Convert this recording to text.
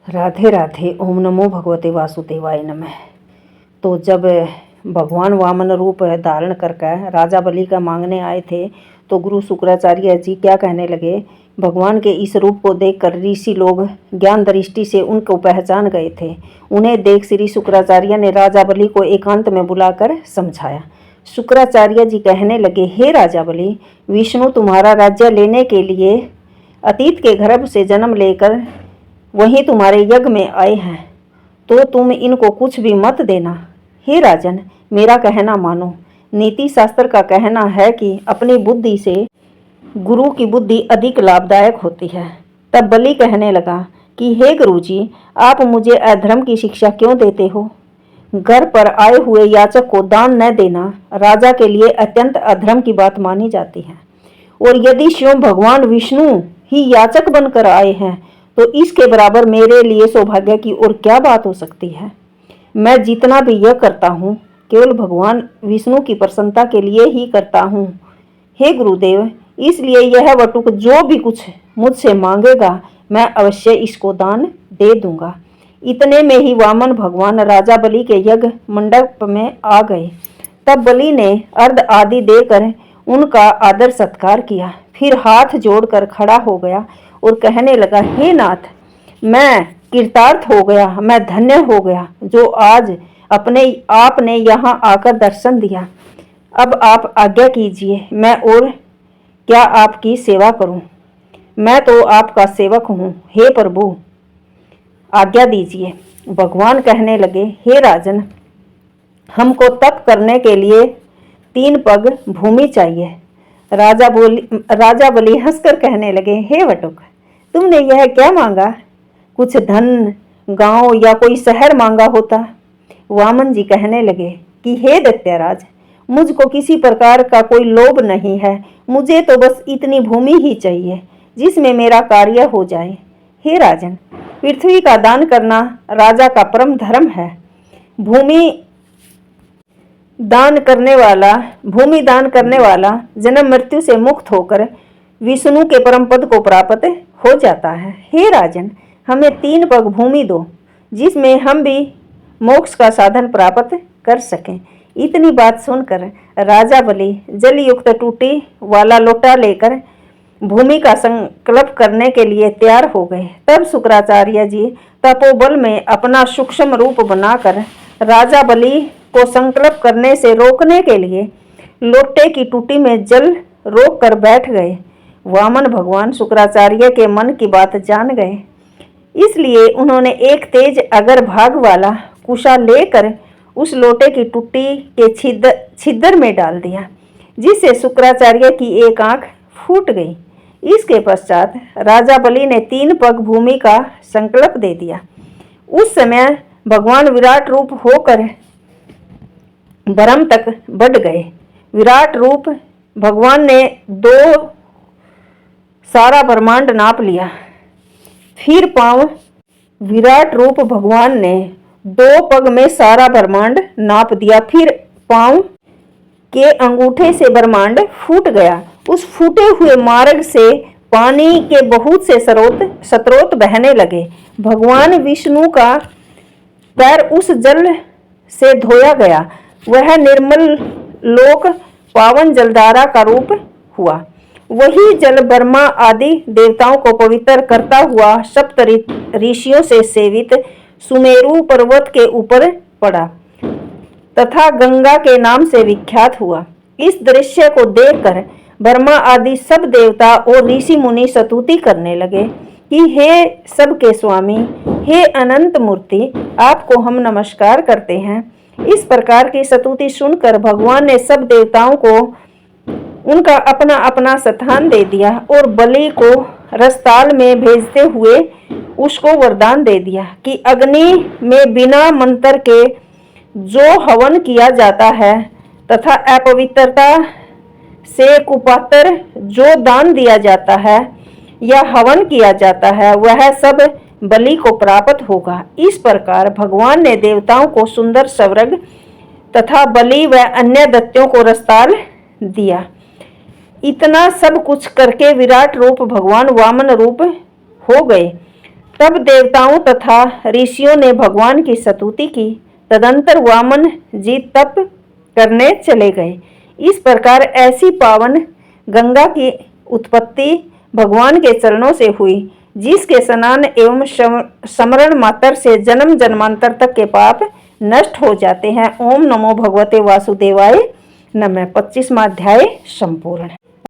राधे राधे। ओम नमो भगवते वासुदेवाय नमः। तो जब भगवान वामन रूप धारण करके राजा बलि का मांगने आए थे तो गुरु शुक्राचार्य जी क्या कहने लगे। भगवान के इस रूप को देखकर ऋषि लोग ज्ञान दृष्टि से उनको पहचान गए थे। उन्हें देख श्री शुक्राचार्य ने राजा बलि को एकांत में बुलाकर समझाया। शुक्राचार्य जी कहने लगे, हे राजा बलि, विष्णु तुम्हारा राज्य लेने के लिए अतीत के गर्भ से जन्म लेकर वहीं तुम्हारे यज्ञ में आए हैं, तो तुम इनको कुछ भी मत देना। हे राजन, मेरा कहना मानो। नीति शास्त्र का कहना है कि अपनी बुद्धि से गुरु की बुद्धि अधिक लाभदायक होती है। तब बलि कहने लगा कि हे गुरुजी, आप मुझे अधर्म की शिक्षा क्यों देते हो। घर पर आए हुए याचक को दान न देना राजा के लिए अत्यंत अधर्म की बात मानी जाती है, और यदि स्वयं भगवान विष्णु ही याचक बनकर आए हैं तो इसके बराबर मेरे लिए सौभाग्य की और क्या बात हो सकती है। मैं जितना भी यह करता हूँ केवल भगवान विष्णु की प्रसन्नता के लिए ही करता हूँ। हे गुरुदेव, इसलिए यह वटुक जो भी कुछ मुझसे मांगेगा मैं अवश्य इसको दान दे दूंगा। इतने में ही वामन भगवान राजा बलि के यज्ञ मंडप में आ गए। तब बलि ने अर्घ आदि देकर उनका आदर सत्कार किया, फिर हाथ जोड़कर खड़ा हो गया और कहने लगा, हे नाथ, मैं कृतार्थ हो गया, मैं धन्य हो गया जो आज अपने आपने यहाँ आकर दर्शन दिया। अब आप आज्ञा कीजिए, मैं और क्या आपकी सेवा करूं। मैं तो आपका सेवक हूँ, हे प्रभु आज्ञा दीजिए। भगवान कहने लगे, हे राजन, हमको तप करने के लिए 3 पग भूमि चाहिए। राजा बलि हंसकर कहने लगे, हे वटुक, तुमने यह क्या मांगा। कुछ धन, गांव या कोई शहर मांगा होता। वामन जी कहने लगे कि हे दैत्यराज, मुझको किसी प्रकार का कोई लोभ नहीं है। मुझे तो बस इतनी भूमि ही चाहिए जिसमें मेरा कार्य हो जाए। हे राजन, पृथ्वी का दान करना राजा का परम धर्म है। भूमि दान करने वाला जन्म मृत्यु से मुक्त होकर विष्णु के परम पद को प्राप्त हो जाता है। हे राजन, हमें 3 पग भूमि दो जिसमें हम भी मोक्ष का साधन प्राप्त कर सकें। इतनी बात सुनकर राजा बलि जल युक्त टूटी वाला लोटा लेकर भूमि का संकल्प करने के लिए तैयार हो गए। तब शुक्राचार्य जी तपोबल में अपना सूक्ष्म रूप बनाकर राजा बलि को संकल्प करने से रोकने के लिए लोटे की टूटी में जल रोक कर बैठ गए। वामन भगवान शुक्राचार्य के मन की बात जान गए, इसलिए उन्होंने एक तेज अगर भाग वाला कुशा लेकर उस लोटे की टूटी के छिद्र में डाल दिया, जिससे शुक्राचार्य की एक आंख फूट गई। इसके पश्चात राजा बलि ने 3 पग भूमि का संकल्प दे दिया। उस समय भगवान विराट रूप होकर ब्रह्म तक बढ़ गए। विराट रूप भगवान ने 2 सारा ब्रह्मांड नाप लिया। फिर पांव विराट रूप भगवान ने 2 पग में सारा ब्रह्मांड नाप दिया। फिर पांव के अंगूठे से ब्रह्मांड फूट गया। उस फूटे हुए मार्ग से पानी के बहुत से स्रोत बहने लगे। भगवान विष्णु का पैर उस जल से धोया गया। वह निर्मल लोक पावन जलधारा का रूप हुआ। वही जल ब्रह्मा आदि देवताओं को पवित्र करता हुआ सप्त ऋषियों से सेवित सुमेरु पर्वत के ऊपर पड़ा तथा गंगा के नाम से विख्यात हुआ। इस दृश्य को देखकर ब्रह्मा आदि सब देवता और ऋषि मुनि स्तुति करने लगे कि हे सबके स्वामी, हे अनंत मूर्ति, आपको हम नमस्कार करते हैं। इस प्रकार की स्तुति सुनकर भगवान ने सब देवताओं को उनका अपना अपना स्थान दे दिया और बलि को रसताल में भेजते हुए उसको वरदान दे दिया कि अग्नि में बिना मंत्र के जो हवन किया जाता है तथा अपवित्रता से कुपात्र जो दान दिया जाता है या हवन किया जाता है वह सब बलि को प्राप्त होगा। इस प्रकार भगवान ने देवताओं को सुंदर स्वर्ग तथा बलि व अन्य दैत्यों को रसताल दिया। इतना सब कुछ करके विराट रूप भगवान वामन रूप हो गए। तब देवताओं तथा ऋषियों ने भगवान की स्तुति की। तदंतर वामन जी तप करने चले गए। इस प्रकार ऐसी पावन गंगा की उत्पत्ति भगवान के चरणों से हुई, जिसके स्नान एवं स्मरण मात्र से जन्म जन्मांतर तक के पाप नष्ट हो जाते हैं। ओम नमो भगवते वासुदेवाय नमः। 25वां अध्याय संपूर्ण।